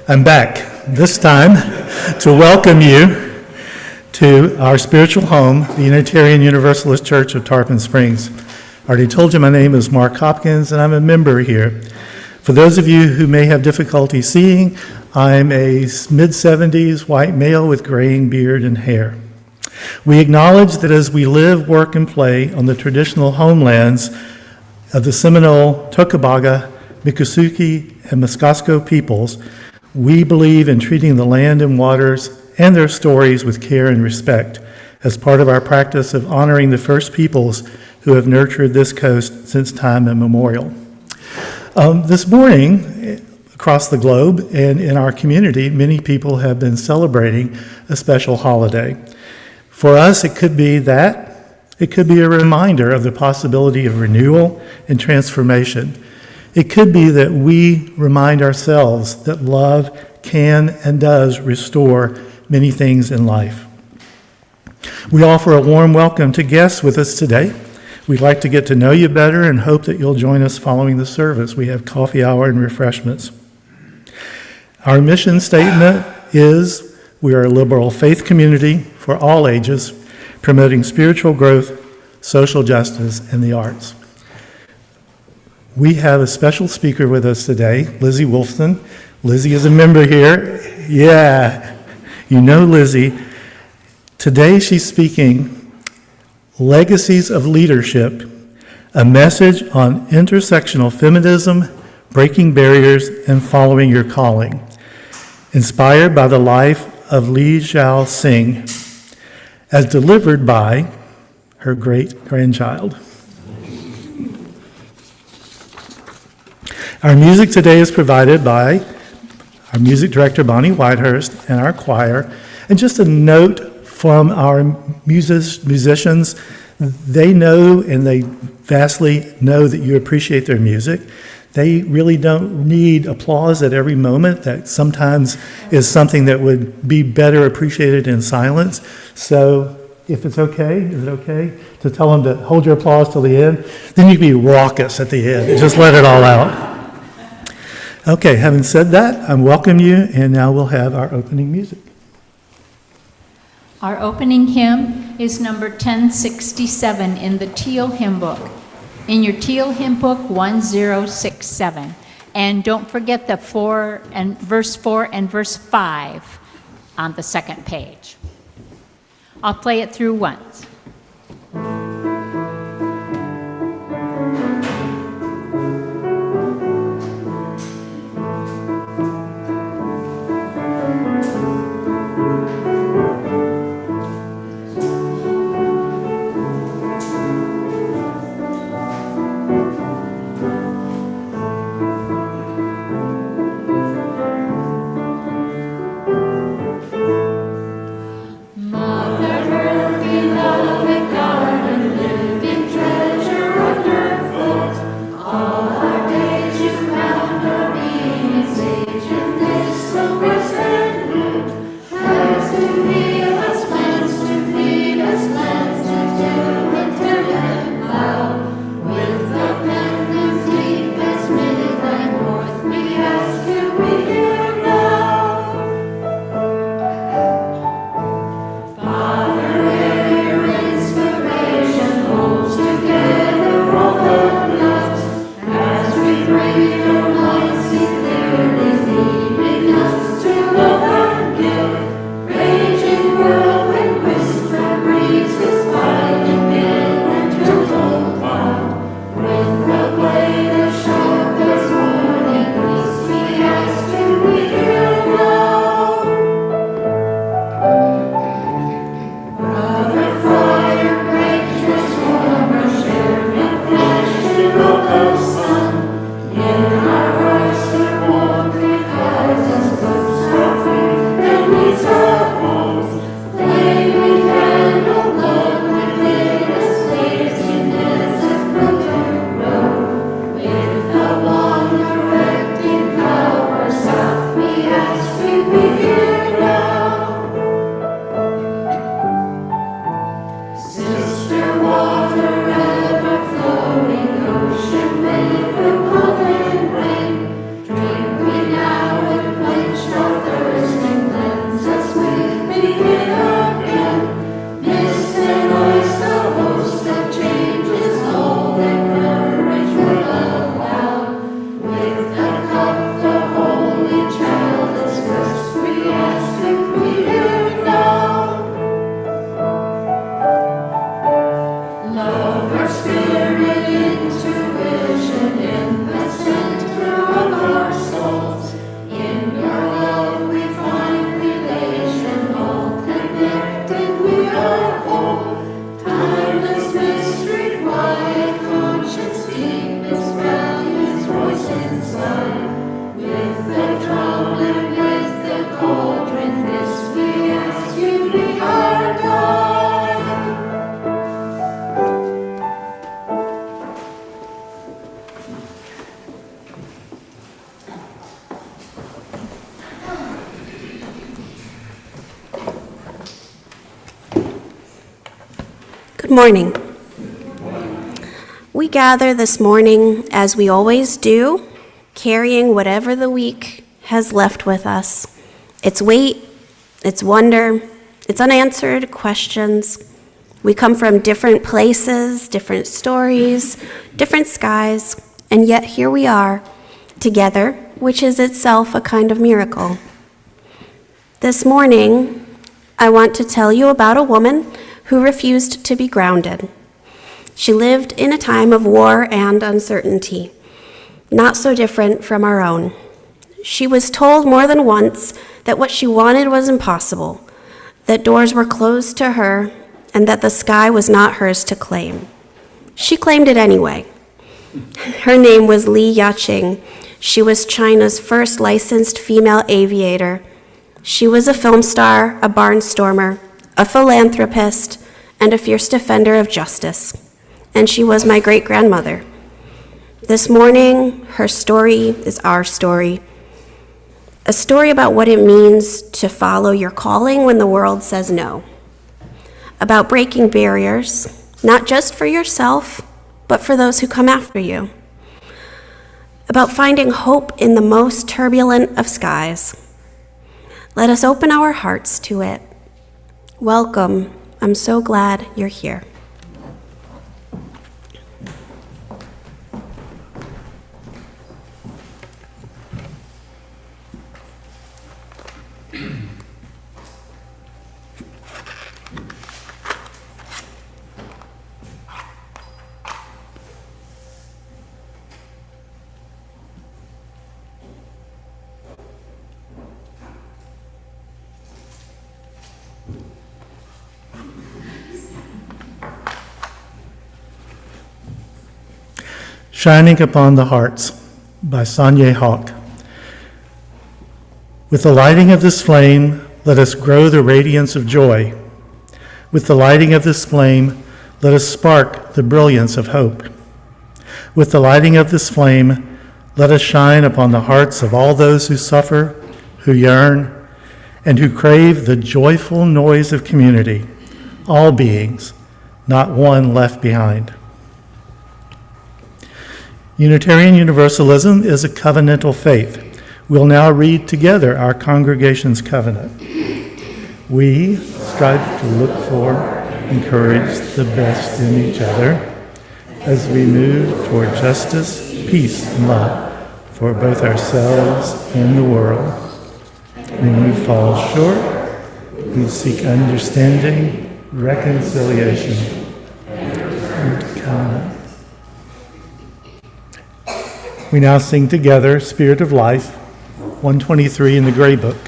I'm back, this time to welcome you to our spiritual home, the Unitarian Universalist Church of Tarpon Springs. I already told you my name is Mark Hopkins, and I'm a member here. For those of you who may have difficulty seeing, I'm a mid-70s white male with graying beard and hair. We acknowledge that as we live, work, and play on the traditional homelands of the Seminole, Tocobaga, Miccosukee, and Muskosco peoples, we believe in treating the land and waters and their stories with care and respect as part of our practice of honoring the first peoples who have nurtured this coast since time immemorial. This morning, across the globe and in our community, many people have been celebrating a special holiday. For us, it could be that. It could be a reminder of the possibility of renewal and transformation. It could be that we remind ourselves that love can and does restore many things in life. We offer a warm welcome to guests with us today. We'd like to get to know you better and hope that you'll join us following the service. We have coffee hour and refreshments. Our mission statement is we are a liberal faith community for all ages, promoting spiritual growth, social justice, and the arts. We have a special speaker with us today, Lizzi Wolfson. Lizzi is a member here. Yeah, you know Lizzi. Today she's speaking Legacies of Leadership, a message on intersectional feminism, breaking barriers, and following your calling, inspired by the life of Li Zhao Sing, as delivered by her great-grandchild. Our music today is provided by our music director, Bonnie Whitehurst, and our choir. And just a note from our musicians, they know and they vastly know that you appreciate their music. They really don't need applause at every moment. That sometimes is something that would be better appreciated in silence. So if it's okay, is it okay to tell them to hold your applause till the end? Then you can be raucous at the end. Just let it all out. Okay, having said that, I welcome you, and now we'll have our opening music. Our opening hymn is number 1067 in the Teal Hymn Book. In your Teal Hymn Book, 1067. And don't forget the verse 4 and verse 5 on the second page. I'll play it through once. Mother Earth beloved, Good morning. We gather this morning, as we always do, carrying whatever the week has left with us. Its weight, its wonder, its unanswered questions. We come from different places, different stories, different skies, and yet here we are, together, which is itself a kind of miracle. This morning, I want to tell you about a woman who refused to be grounded. She lived in a time of war and uncertainty, not so different from our own. She was told more than once that what she wanted was impossible, that doors were closed to her, and that the sky was not hers to claim. She claimed it anyway. Her name was Li Yaqing. She was China's first licensed female aviator. She was a film star, a barnstormer, a philanthropist, and a fierce defender of justice. And she was my great-grandmother. This morning, her story is our story. A story about what it means to follow your calling when the world says no. About breaking barriers, not just for yourself, but for those who come after you. About finding hope in the most turbulent of skies. Let us open our hearts to it. Welcome. I'm so glad you're here. Shining Upon the Hearts by Sanye Hawk. With the lighting of this flame, let us grow the radiance of joy. With the lighting of this flame, let us spark the brilliance of hope. With the lighting of this flame, let us shine upon the hearts of all those who suffer, who yearn, and who crave the joyful noise of community, all beings, not one left behind. Unitarian Universalism is a covenantal faith. We'll now read together our congregation's covenant. We strive to look for, encourage the best in each other as we move toward justice, peace, and love for both ourselves and the world. When we fall short, we seek understanding, reconciliation, and covenant. We now sing together Spirit of Life, 123 in the Gray Book.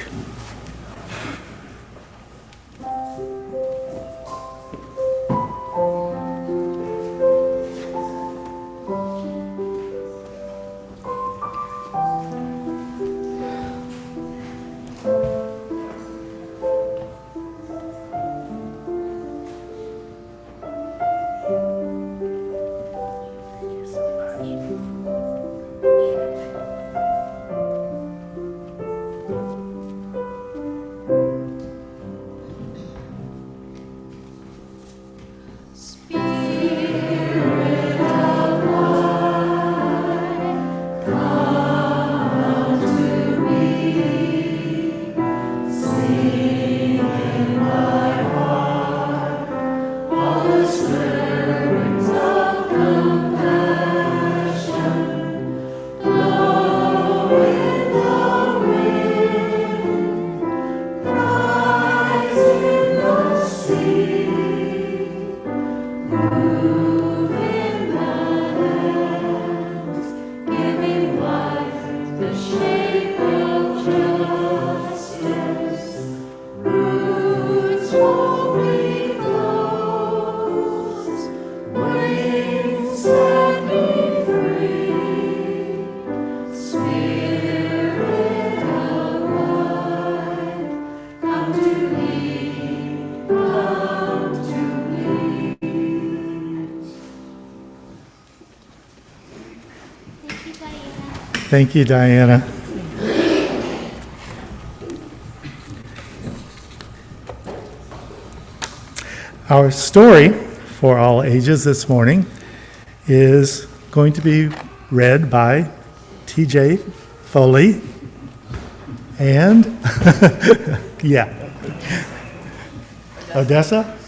Thank you, Diana. Our story for all ages this morning is going to be read by TJ Foley and, yeah. Odessa?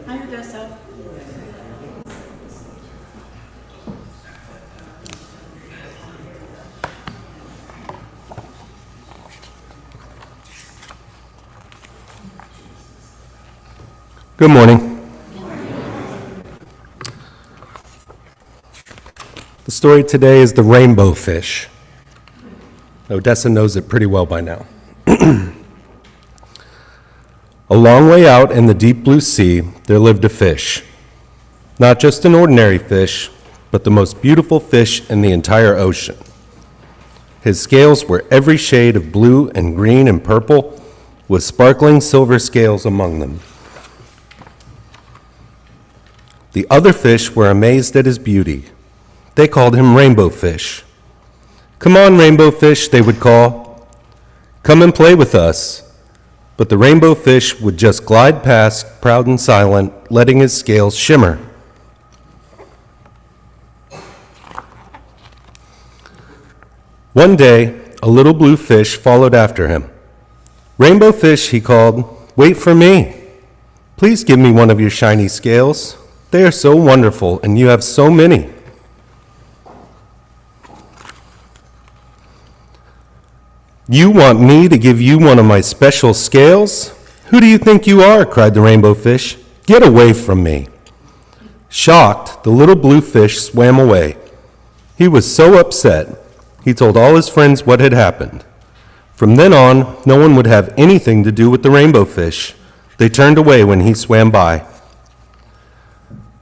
Hi, Odessa. Good morning. The story today is the rainbow fish. Odessa knows it pretty well by now. A long way out in the deep blue sea, there lived a fish. Not just an ordinary fish, but the most beautiful fish in the entire ocean. His scales were every shade of blue and green and purple, with sparkling silver scales among them. The other fish were amazed at his beauty. They called him Rainbow Fish. "Come on, Rainbow Fish," they would call. "Come and play with us." But the Rainbow Fish would just glide past, proud and silent, letting his scales shimmer. One day, a little blue fish followed after him. "Rainbow Fish," he called, "wait for me. Please give me one of your shiny scales. They are so wonderful, and you have so many." "You want me to give you one of my special scales? Who do you think you are?" cried the Rainbow Fish. "Get away from me." Shocked, the little blue fish swam away. He was so upset, he told all his friends what had happened. From then on, no one would have anything to do with the Rainbow Fish. They turned away when he swam by.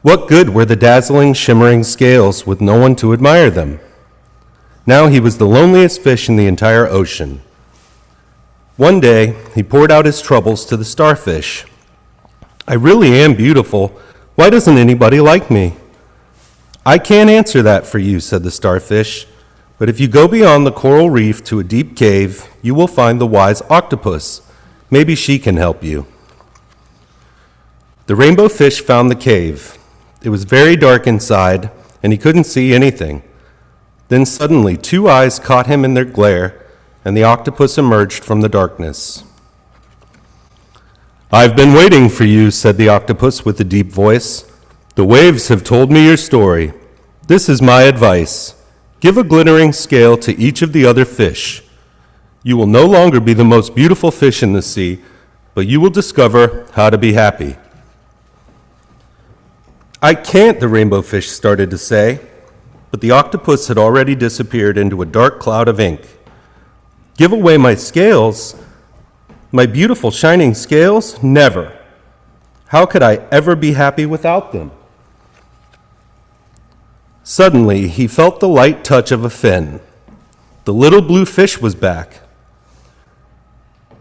What good were the dazzling, shimmering scales with no one to admire them? Now he was the loneliest fish in the entire ocean. One day, he poured out his troubles to the starfish. "I really am beautiful. Why doesn't anybody like me?" "I can't answer that for you," said the starfish. "But if you go beyond the coral reef to a deep cave, you will find the wise octopus. Maybe she can help you." The Rainbow Fish found the cave. It was very dark inside, and he couldn't see anything. Then suddenly, two eyes caught him in their glare, and the octopus emerged from the darkness. "I've been waiting for you," said the octopus with a deep voice. "The waves have told me your story. This is my advice. Give a glittering scale to each of the other fish. You will no longer be the most beautiful fish in the sea, but you will discover how to be happy." "I can't," the Rainbow Fish started to say, but the octopus had already disappeared into a dark cloud of ink. "Give away my scales? My beautiful shining scales? Never. How could I ever be happy without them?" Suddenly, he felt the light touch of a fin. The little blue fish was back.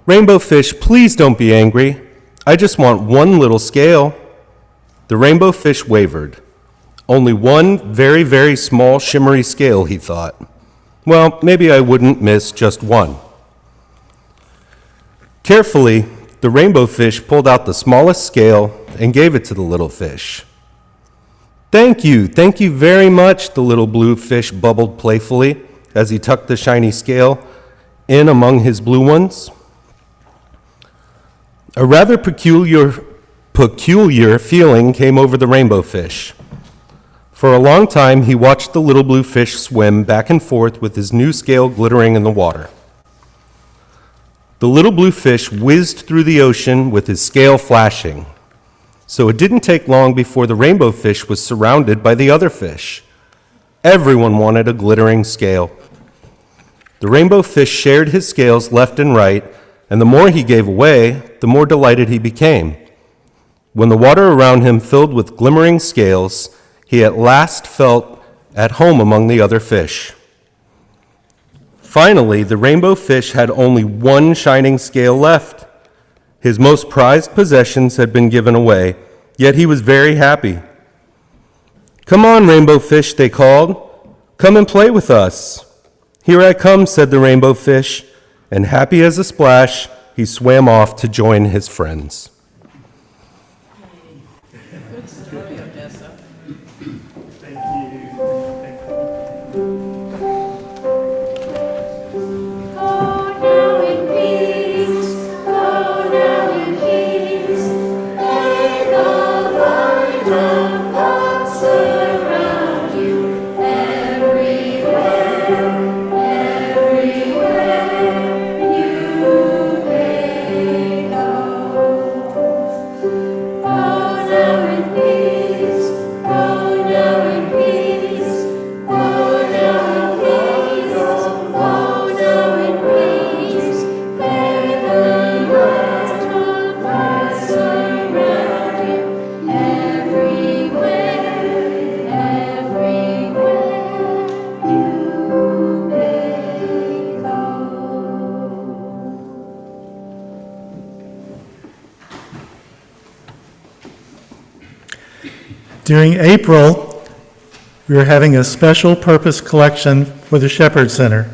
"Rainbow Fish, please don't be angry. I just want one little scale." The Rainbow Fish wavered. Only one very, very small shimmery scale, he thought. Well, maybe I wouldn't miss just one. Carefully, the Rainbow Fish pulled out the smallest scale and gave it to the little fish. Thank you very much," the little blue fish bubbled playfully as he tucked the shiny scale in among his blue ones. A rather peculiar feeling came over the Rainbow Fish. For a long time, he watched the little blue fish swim back and forth with his new scale glittering in the water. The little blue fish whizzed through the ocean with his scale flashing. So it didn't take long before the Rainbow Fish was surrounded by the other fish. Everyone wanted a glittering scale. The Rainbow Fish shared his scales left and right, and the more he gave away, the more delighted he became. When the water around him filled with glimmering scales, he at last felt at home among the other fish. Finally, the rainbow fish had only one shining scale left. His most prized possessions had been given away, yet he was very happy. "Come on, rainbow fish," they called. "Come and play with us." "Here I come," said the rainbow fish, and happy as a splash, he swam off to join his friends. During April, we are having a special purpose collection for the Shepherd Center.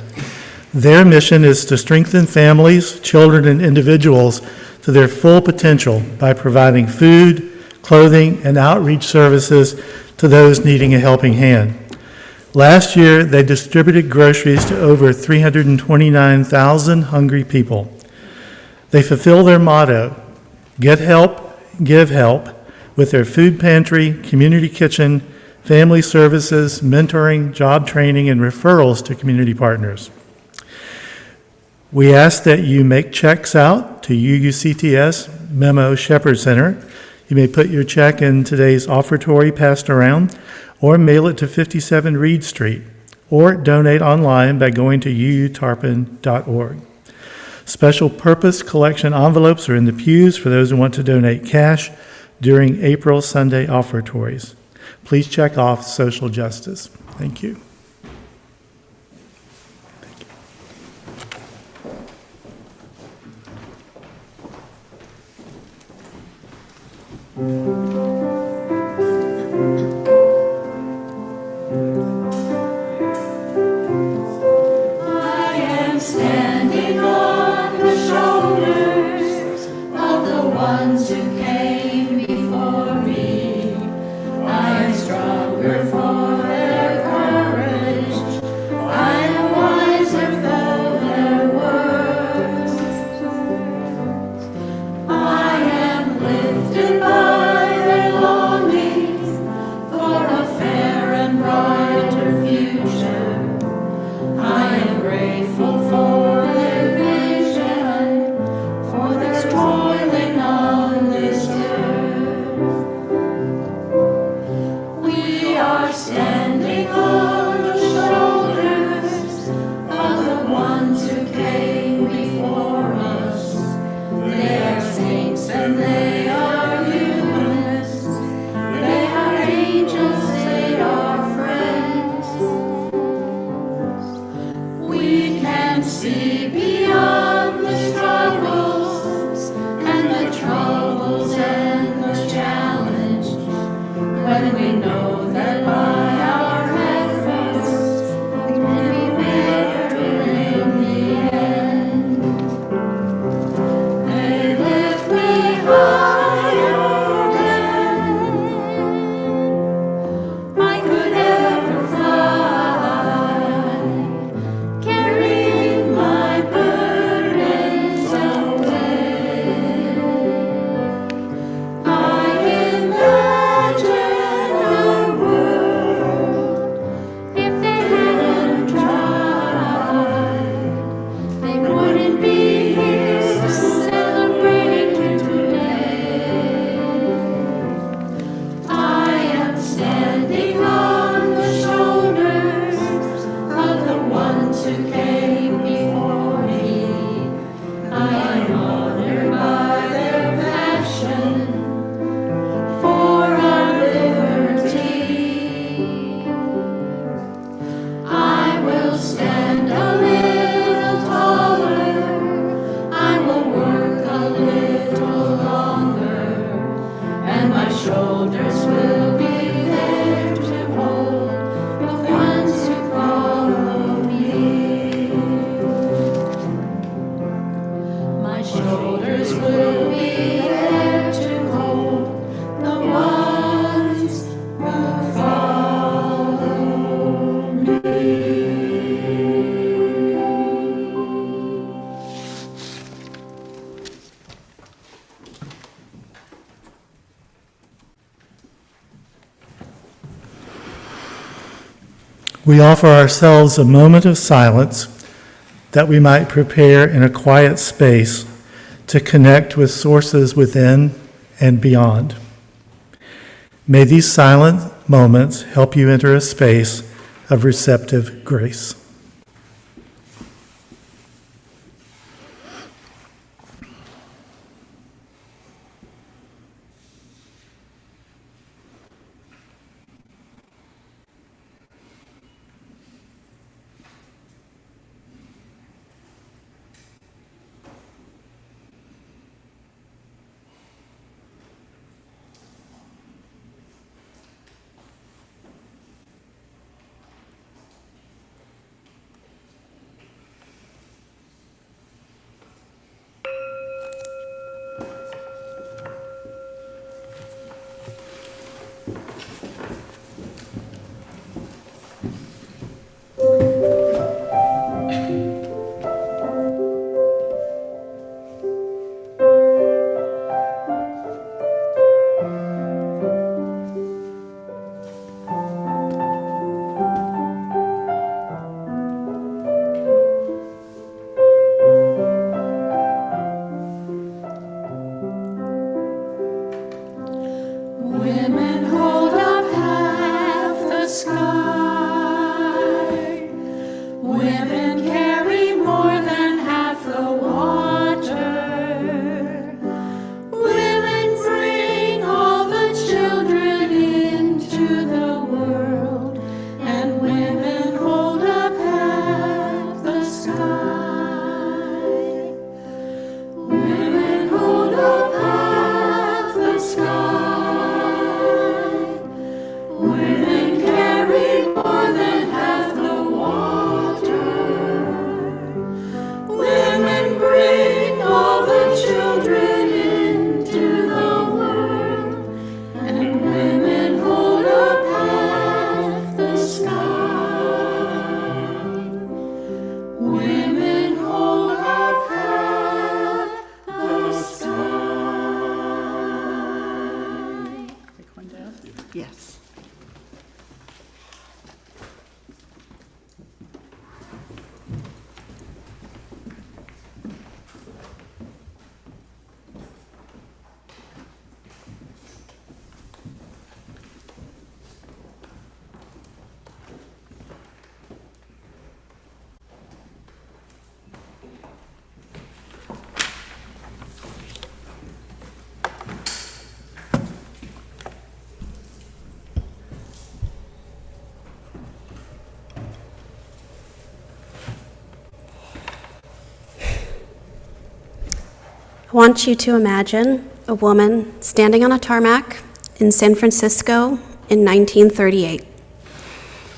Their mission is to strengthen families, children, and individuals to their full potential by providing food, clothing, and outreach services to those needing a helping hand. Last year, they distributed groceries to over 329,000 hungry people. They fulfill their motto, "Get help, give help," with their food pantry, community kitchen, family services, mentoring, job training, and referrals to community partners. We ask that you make checks out to UUCTS Memo Shepherd Center. You may put your check in today's offertory passed around, or mail it to 57 Reed Street, or donate online by going to uutarpon.org. Special purpose collection envelopes are in the pews for those who want to donate cash during April Sunday offertories. Please check off social justice. Thank you. I am standing on the shoulders of the ones who came before me. I am stronger for their courage. I am wiser for their words. I am lifted by their longing for a fair and brighter future. I am grateful for their vision, for their toiling on this earth. We are standing on the shoulders of the ones who came before us. They are saints and they are humanists. They are angels, they are friends. We can see beyond the struggles and the troubles and the challenge when we know that by our efforts we can be better in the end. They lift me higher than I could ever fly, carrying my burden we offer ourselves a moment of silence that we might prepare in a quiet space to connect with sources within and beyond. May these silent moments help you enter a space of receptive grace. Women hold up half the sky. Women carry more than half the water. Women bring all the children into the world, and women hold up half the sky. Women hold up half the sky. Women carry more than half the water. Women bring all the children into the world, and women hold up half the sky. Women hold up half the sky. Take one down? Yes. I want you to imagine a woman standing on a tarmac in San Francisco in 1938.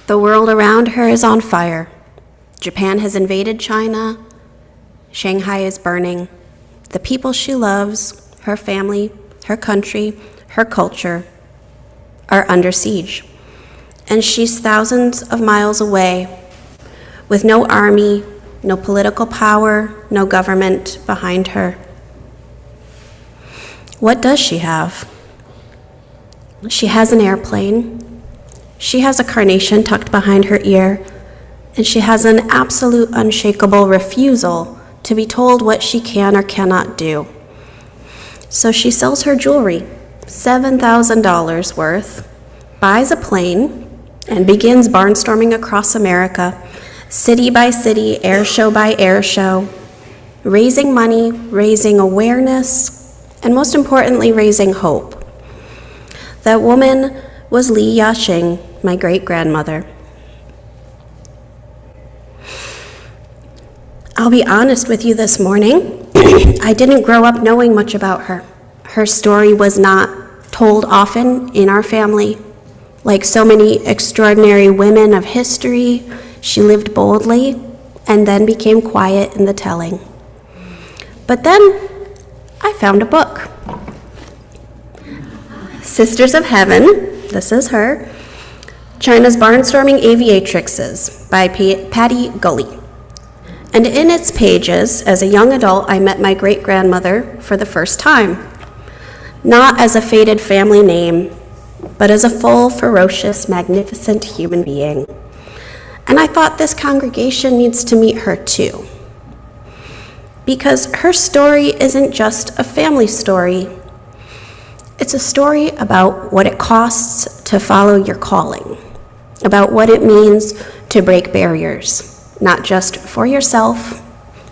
The world around her is on fire. Japan has invaded China. Shanghai is burning. The people she loves, her family, her country, her culture, are under siege. And she's thousands of miles away with no army, no political power, no government behind her. What does she have? She has an airplane. She has a carnation tucked behind her ear. And she has an absolute unshakable refusal to be told what she can or cannot do. So she sells her jewelry, $7,000 worth, buys a plane, and begins barnstorming across America, city by city, air show by air show, raising money, raising awareness, and most importantly, raising hope. That woman was Li Yashing, my great-grandmother. I'll be honest with you this morning. I didn't grow up knowing much about her. Her story was not told often in our family. Like so many extraordinary women of history, she lived boldly and then became quiet in the telling. But then I found a book. Sisters of Heaven, this is her, China's Barnstorming Aviatrixes by Patty Gully. And in its pages, as a young adult, I met my great-grandmother for the first time. Not as a faded family name, but as a full, ferocious, magnificent human being. And I thought this congregation needs to meet her too. Because her story isn't just a family story. It's a story about what it costs to follow your calling, about what it means to break barriers, not just for yourself,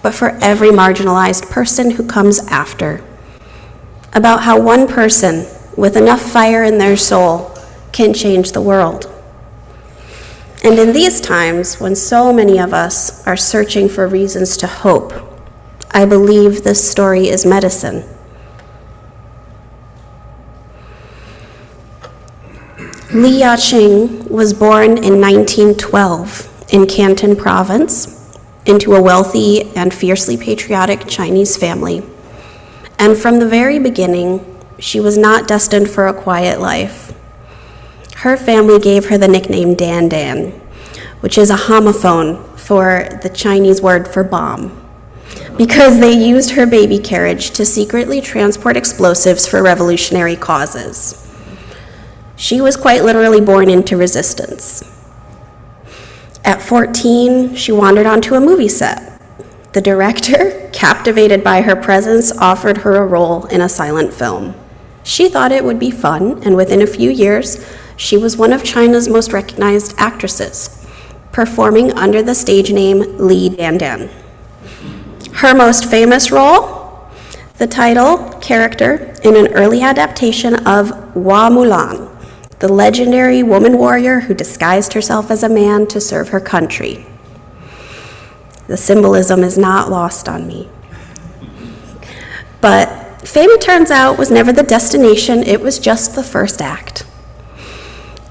but for every marginalized person who comes after, about how one person with enough fire in their soul can change the world. And in these times, when so many of us are searching for reasons to hope, I believe this story is medicine. Li Yaqing was born in 1912 in Canton Province into a wealthy and fiercely patriotic Chinese family. And from the very beginning, she was not destined for a quiet life. Her family gave her the nickname Dan Dan, which is a homophone for the Chinese word for bomb, because they used her baby carriage to secretly transport explosives for revolutionary causes. She was quite literally born into resistance. At 14, she wandered onto a movie set. The director, captivated by her presence, offered her a role in a silent film. She thought it would be fun, and within a few years, she was one of China's most recognized actresses, performing under the stage name Li Dandan. Her most famous role, the title character in an early adaptation of Hua Mulan, the legendary woman warrior who disguised herself as a man to serve her country. The symbolism is not lost on me. But fame, it turns out, was never the destination, it was just the first act.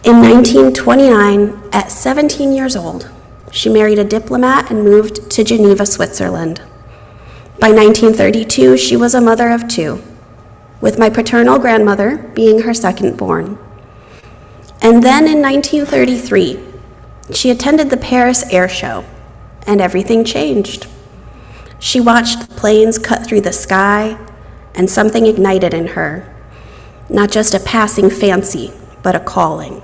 In 1929, at 17 years old, she married a diplomat and moved to Geneva, Switzerland. By 1932, she was a mother of two, with my paternal grandmother being her second born. And then in 1933, she attended the Paris Air Show, and everything changed. She watched planes cut through the sky, and something ignited in her, not just a passing fancy, but a calling.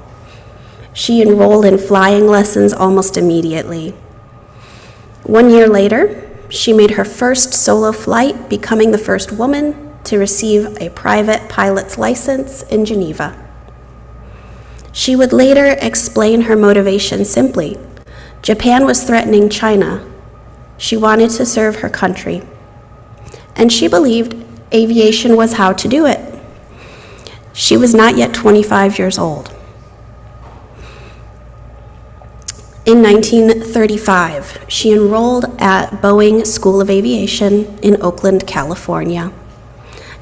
She enrolled in flying lessons almost immediately. 1 year later, she made her first solo flight, becoming the first woman to receive a private pilot's license in Geneva. She would later explain her motivation simply. Japan was threatening China. She wanted to serve her country. And she believed aviation was how to do it. She was not yet 25 years old. In 1935, she enrolled at Boeing School of Aviation in Oakland, California,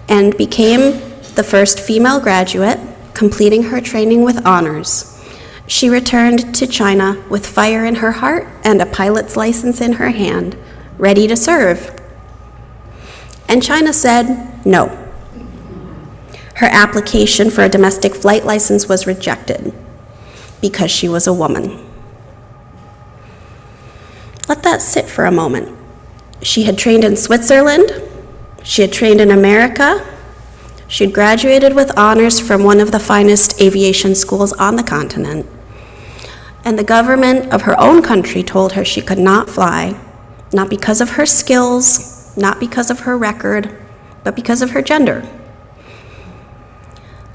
and became the first female graduate, completing her training with honors. She returned to China with fire in her heart and a pilot's license in her hand, ready to serve. And China said no. Her application for a domestic flight license was rejected because she was a woman. Let that sit for a moment. She had trained in Switzerland. She had trained in America. She had graduated with honors from one of the finest aviation schools on the continent. And the government of her own country told her she could not fly, not because of her skills, not because of her record, but because of her gender.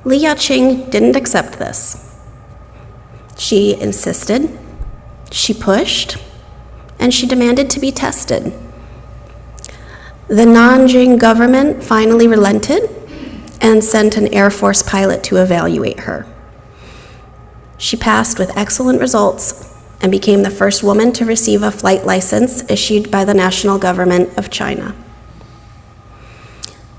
Li Yaqing didn't accept this. She insisted, she pushed, and she demanded to be tested. The Nanjing government finally relented and sent an Air Force pilot to evaluate her. She passed with excellent results and became the first woman to receive a flight license issued by the national government of China.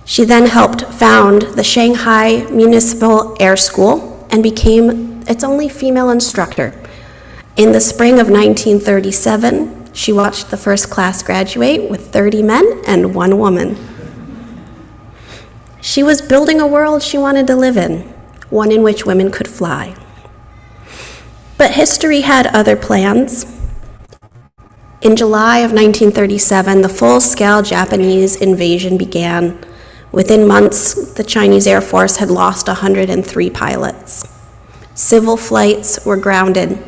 She then helped found the Shanghai Municipal Air School and became its only female instructor. In the spring of 1937, she watched the first class graduate with 30 men and 1 woman. She was building a world she wanted to live in, one in which women could fly. But history had other plans. In July of 1937, the full-scale Japanese invasion began. Within months, the Chinese Air Force had lost 103 pilots. Civil flights were grounded.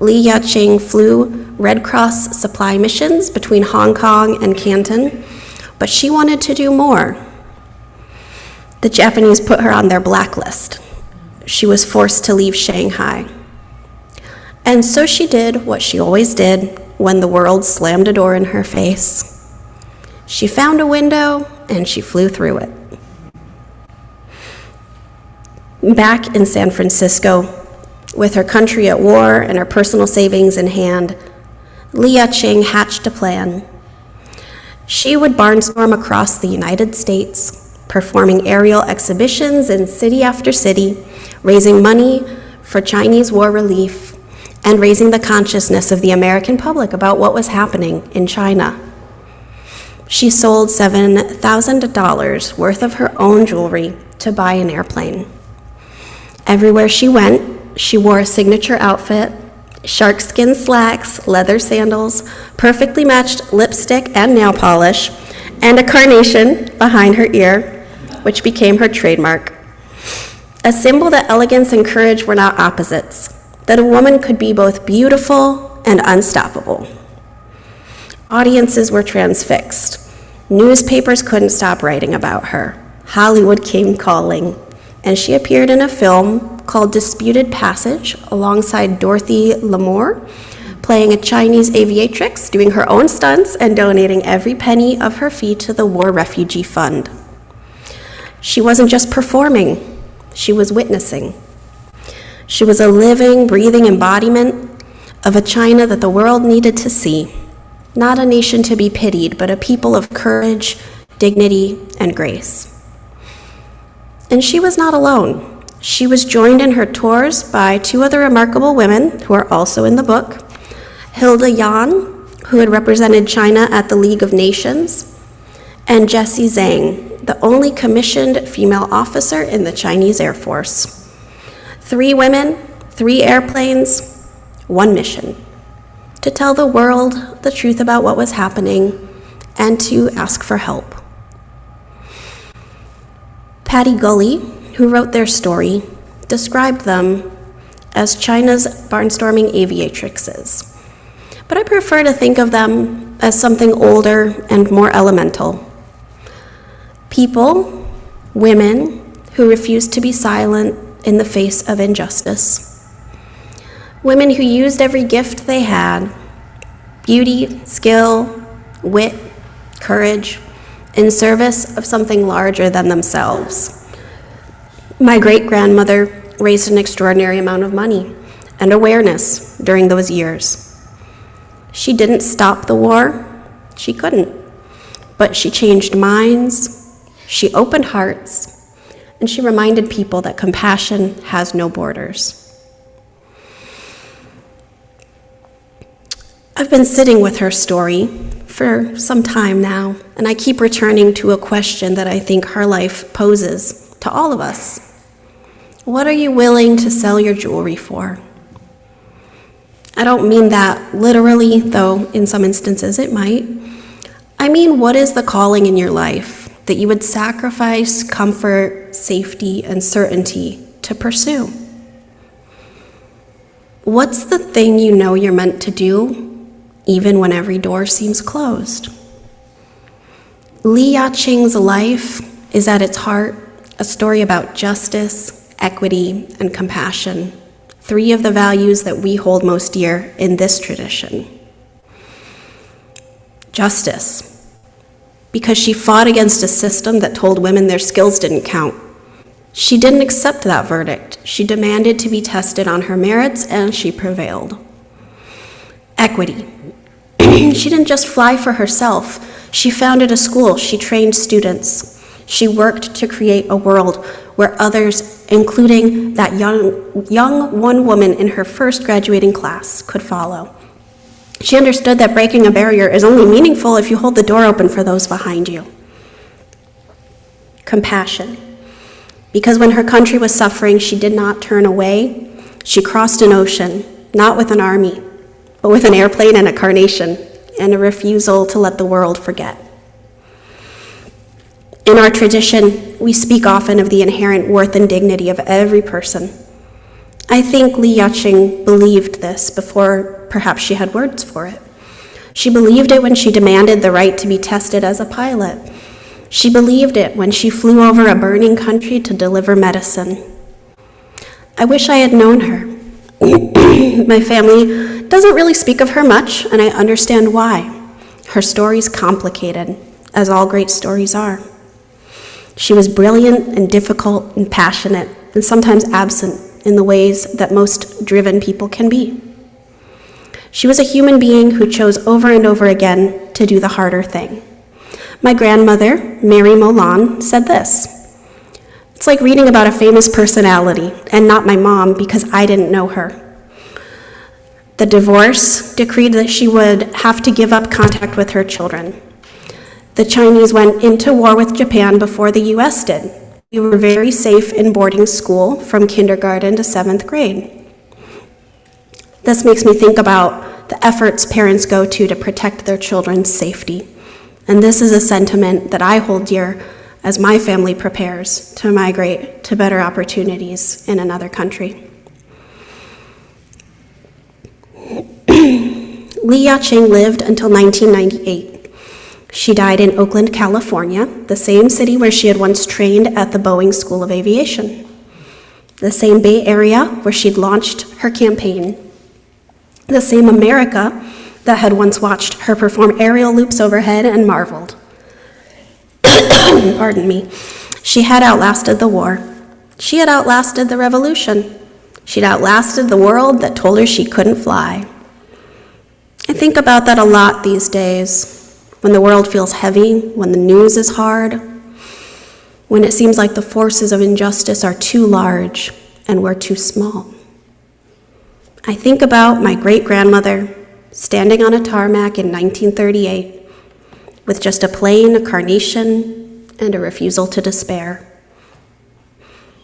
Li Yaching flew Red Cross supply missions between Hong Kong and Canton, but she wanted to do more. The Japanese put her on their blacklist. She was forced to leave Shanghai. And so she did what she always did when the world slammed a door in her face. She found a window and she flew through it. Back in San Francisco, with her country at war and her personal savings in hand, Li Yaching hatched a plan. She would barnstorm across the United States, performing aerial exhibitions in city after city, raising money for Chinese war relief, and raising the consciousness of the American public about what was happening in China. She sold $7,000 worth of her own jewelry to buy an airplane. Everywhere she went, she wore a signature outfit, sharkskin slacks, leather sandals, perfectly matched lipstick and nail polish, and a carnation behind her ear, which became her trademark. A symbol that elegance and courage were not opposites, that a woman could be both beautiful and unstoppable. Audiences were transfixed. Newspapers couldn't stop writing about her. Hollywood came calling, and she appeared in a film called Disputed Passage alongside Dorothy Lamour, playing a Chinese aviatrix, doing her own stunts, and donating every penny of her fee to the War Refugee Fund. She wasn't just performing, she was witnessing. She was a living, breathing embodiment of a China that the world needed to see, not a nation to be pitied, but a people of courage, dignity, and grace. And she was not alone. She was joined in her tours by two other remarkable women who are also in the book, Hilda Yan, who had represented China at the League of Nations, and Jessie Zhang, the only commissioned female officer in the Chinese Air Force. 3 women, 3 airplanes, 1 mission: to tell the world the truth about what was happening and to ask for help. Patty Gully, who wrote their story, described them as China's barnstorming aviatrixes. But I prefer to think of them as something older and more elemental. People, women, who refused to be silent in the face of injustice. Women who used every gift they had, beauty, skill, wit, courage, in service of something larger than themselves. My great-grandmother raised an extraordinary amount of money and awareness during those years. She didn't stop the war, she couldn't, but she changed minds, she opened hearts, and she reminded people that compassion has no borders. I've been sitting with her story for some time now, and I keep returning to a question that I think her life poses to all of us. What are you willing to sell your jewelry for? I don't mean that literally, though in some instances it might. I mean, what is the calling in your life that you would sacrifice comfort, safety, and certainty to pursue? What's the thing you know you're meant to do, even when every door seems closed? Li Yaching's life is at its heart a story about justice, equity, and compassion, 3 of the values that we hold most dear in this tradition. Justice, because she fought against a system that told women their skills didn't count. She didn't accept that verdict. She demanded to be tested on her merits, and she prevailed. Equity. She didn't just fly for herself. She founded a school. She trained students. She worked to create a world where others, including that young one woman in her first graduating class, could follow. She understood that breaking a barrier is only meaningful if you hold the door open for those behind you. Compassion. Because when her country was suffering, she did not turn away. She crossed an ocean, not with an army, but with an airplane and a carnation, and a refusal to let the world forget. In our tradition, we speak often of the inherent worth and dignity of every person. I think Li Yaching believed this before perhaps she had words for it. She believed it when she demanded the right to be tested as a pilot. She believed it when she flew over a burning country to deliver medicine. I wish I had known her. My family doesn't really speak of her much, and I understand why. Her story's complicated, as all great stories are. She was brilliant and difficult and passionate, and sometimes absent in the ways that most driven people can be. She was a human being who chose over and over again to do the harder thing. My grandmother, Mary Molan, said this: "It's like reading about a famous personality, and not my mom because I didn't know her. The divorce decreed that she would have to give up contact with her children. The Chinese went into war with Japan before the US did. We were very safe in boarding school from kindergarten to 7th grade. This makes me think about the efforts parents go to protect their children's safety. And this is a sentiment that I hold dear as my family prepares to migrate to better opportunities in another country." Li Yaching lived until 1998. She died in Oakland, California, the same city where she had once trained at the Boeing School of Aviation, the same Bay Area where she'd launched her campaign, the same America that had once watched her perform aerial loops overhead and marveled. Pardon me. She had outlasted the war. She had outlasted the revolution. She'd outlasted the world that told her she couldn't fly. I think about that a lot these days, when the world feels heavy, when the news is hard, when it seems like the forces of injustice are too large and we're too small. I think about my great-grandmother standing on a tarmac in 1938 with just a plane, a carnation, and a refusal to despair.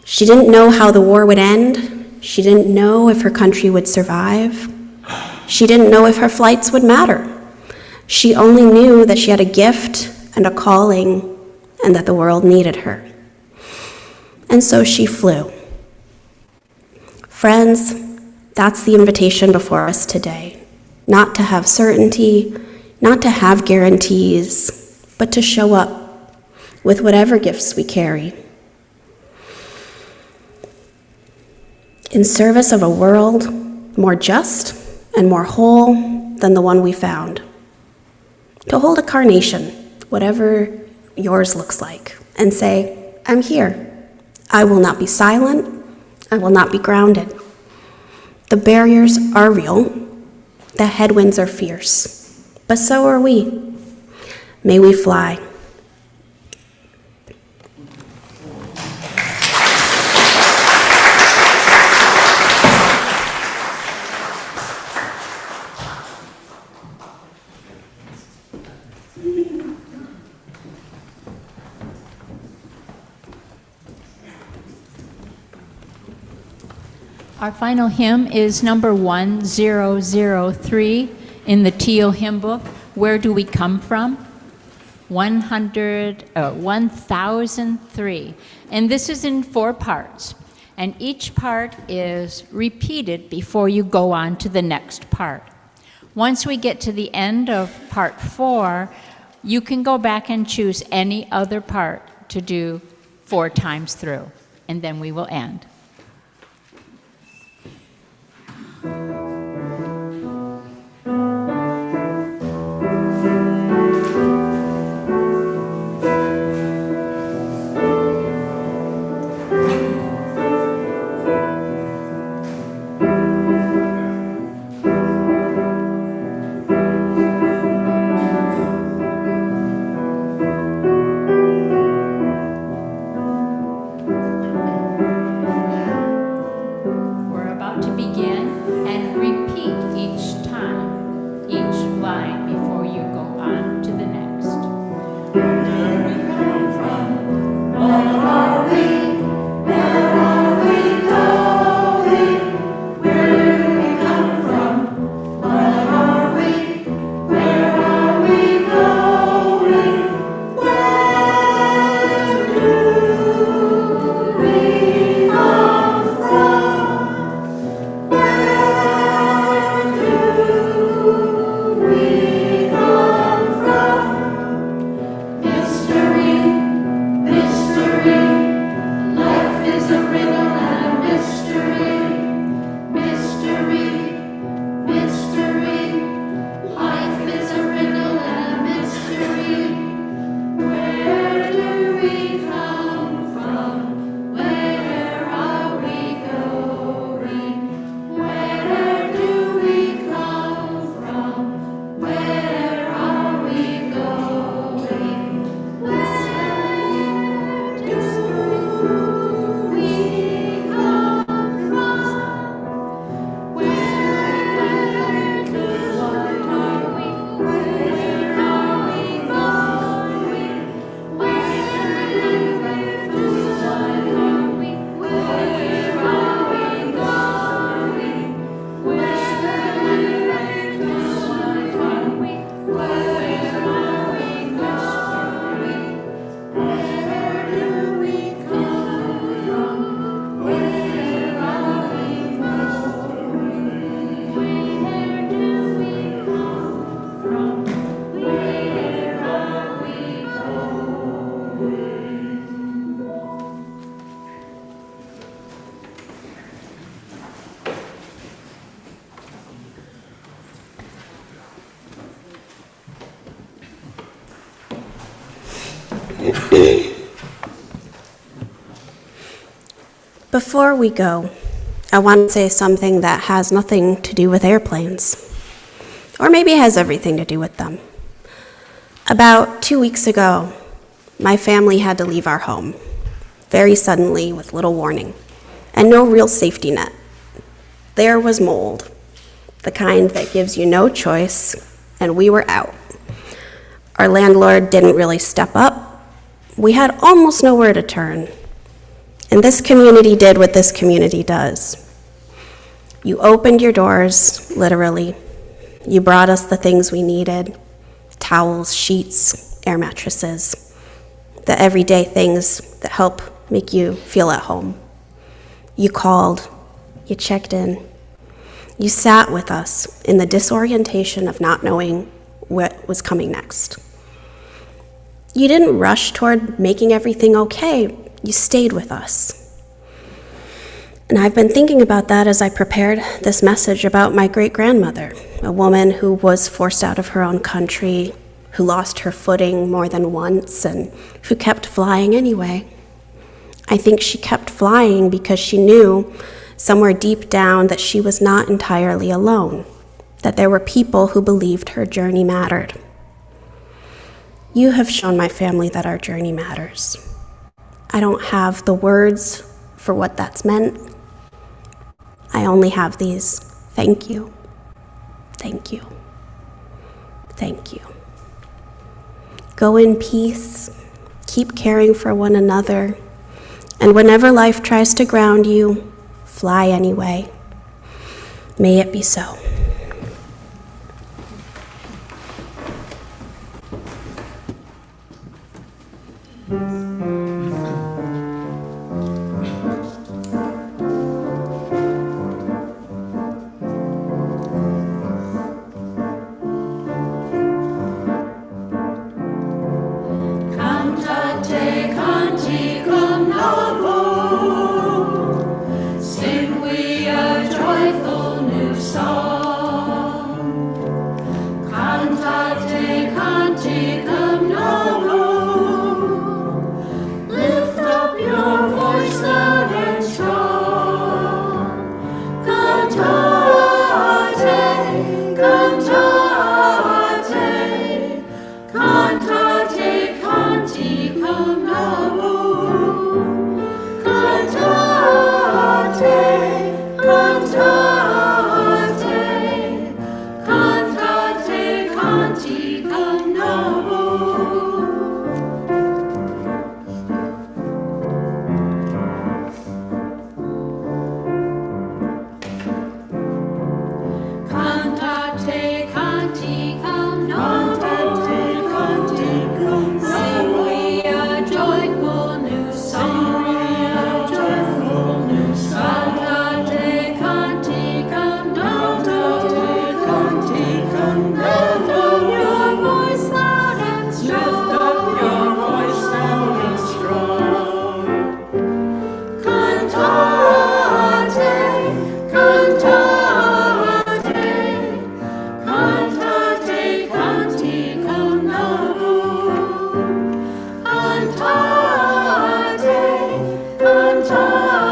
She didn't know how the war would end. She didn't know if her country would survive. She didn't know if her flights would matter. She only knew that she had a gift and a calling and that the world needed her. And so she flew. Friends, that's the invitation before us today. Not to have certainty, not to have guarantees, but to show up with whatever gifts we carry, in service of a world more just and more whole than the one we found. To hold a carnation, whatever yours looks like, and say, "I'm here. I will not be silent. I will not be grounded. The barriers are real. The headwinds are fierce. But so are we. May we fly." Our final hymn is number 1003 in the Teal Hymn Book, Where Do We Come From? 1003. And this is in 4 parts. And each part is repeated before you go on to the next part. Once we get to the end of part 4, you can go back and choose any other part to do 4 times through. And then we will end. Before we go, I want to say something that has nothing to do with airplanes, or maybe it has everything to do with them. About 2 weeks ago, my family had to leave our home, very suddenly with little warning, and no real safety net. There was mold, the kind that gives you no choice, and we were out. Our landlord didn't really step up. We had almost nowhere to turn. And this community did what this community does. You opened your doors, literally. You brought us the things we needed: towels, sheets, air mattresses, the everyday things that help make you feel at home. You called, you checked in, you sat with us in the disorientation of not knowing what was coming next. You didn't rush toward making everything okay. You stayed with us. And I've been thinking about that as I prepared this message about my great-grandmother, a woman who was forced out of her own country, who lost her footing more than once, and who kept flying anyway. I think she kept flying because she knew somewhere deep down that she was not entirely alone, that there were people who believed her journey mattered. You have shown my family that our journey matters. I don't have the words for what that's meant. I only have these: thank you, thank you, thank you. Go in peace, keep caring for one another, and whenever life tries to ground you, fly anyway. May it be so. Cantate canticum novum, sing we a joyful new song. Cantate canticum novum, lift up your voice loud and strong. Cantate, cantate, cantate canticum novum. Cantate, cantate, cantate canticum novum. Cantate canticum novum, sing we a joyful new song. Cantate canticum novum, lift up your voice loud and strong. Cantate, cantate, cantate canticum novum. Cantate, cantate,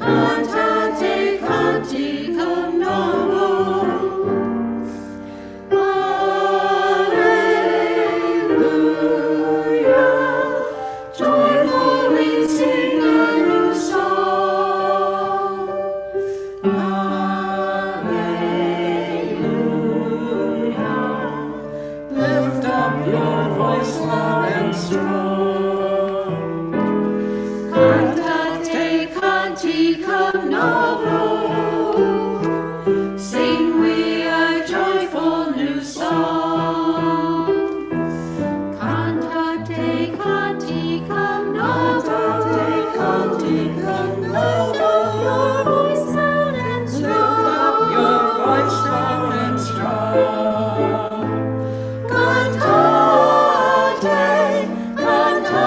cantate canticum novum. Alleluia, joyfully sing a new song. Alleluia, lift up your voice loud and strong. Cantate canticum novum, sing we a joyful new song. Cantate canticum novum, lift up your voice loud and strong. Cantate, cantate,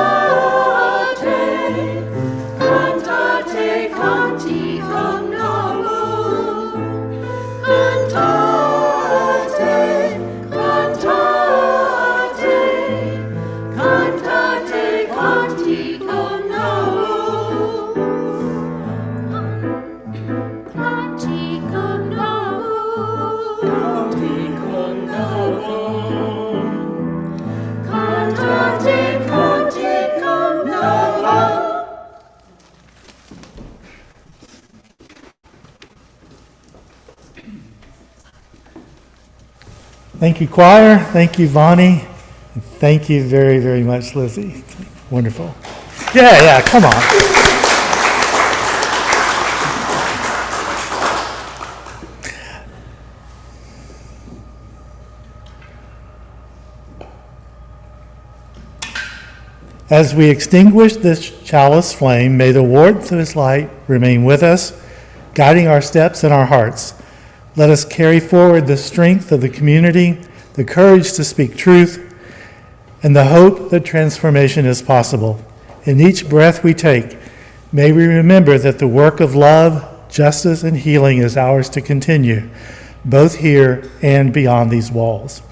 Thank you, choir. Thank you, Vonnie. And thank you very, very much, Lizzie. Wonderful. Yeah, come on. As we extinguish this chalice flame, may the warmth of his light remain with us, guiding our steps and our hearts. Let us carry forward the strength of the community, the courage to speak truth, and the hope that transformation is possible. In each breath we take, may we remember that the work of love, justice, and healing is ours to continue, both here and beyond these walls.